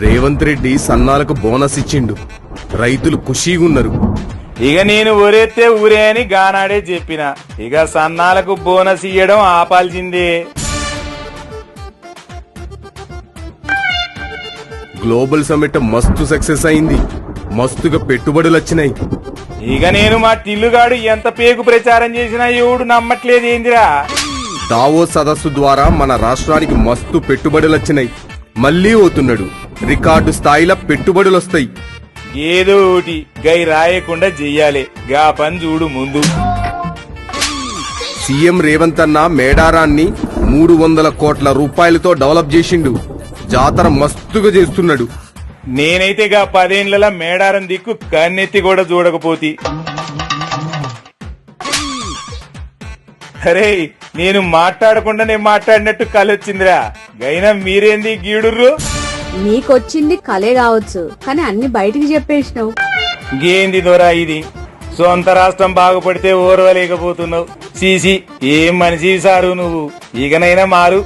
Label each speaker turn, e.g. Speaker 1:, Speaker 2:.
Speaker 1: Revanth Reddy సన్నాలకు bonus ఇచ్చిండు. రైతులు ఖుషీగున్నారు.
Speaker 2: ఇక నేను ఊరెత్తే ఊరే అని గానాడే చెప్పిన. ఇక సన్నాలకు బోనస్ ఇయ్యడం ఆపాల్సిందే.
Speaker 1: గ్లోబల్ సమ్మిట్ మస్తు సక్సెస్ అయింది. మస్తుగా పెట్టుబడులు వచ్చినాయి.
Speaker 2: ఇక నేను మా టిల్లుగాడు ఎంత పేగు ప్రచారం చేసినా ఎవడు నమ్మట్లేదు ఏందిరా.
Speaker 1: దావోస్ సదస్సు ద్వారా మన రాష్ట్రానికి మస్తు పెట్టుబడులు వచ్చినాయి. మళ్లీ పోతున్నాడు. రికార్డు స్థాయిలో పెట్టుబడులొస్తాయి.
Speaker 2: ఏదో ఒకటి గై రాయకుండా చెయ్యాలి. గా పని చూడు ముందు.
Speaker 1: సీఎం రేవంత్ అన్న మేడారాన్ని 300 కోట్ల రూపాయలతో డెవలప్ చేసిండు. జాతర మస్తుగా చేస్తున్నాడు.
Speaker 2: నేనైతే గా 10 ఏళ్ల మేడారం దిక్కు కన్నెత్తి కూడా చూడకపోతి. అరే నేను మాట్లాడకుండానే మాట్లాడినట్టు కలొచ్చిందిరా. గైనా మీరేంది గీడుర్రు?
Speaker 3: నీకొచ్చింది కలే కావచ్చు, కానీ అన్ని బయటికి చెప్పేసినావు.
Speaker 2: గేంది దొరా ఇది? సొంత రాష్ట్రం బాగుపడితే ఓర్వలేకపోతున్నావు. సీసీ ఏం మనిషి సారు నువ్వు. ఇకనైనా మారు.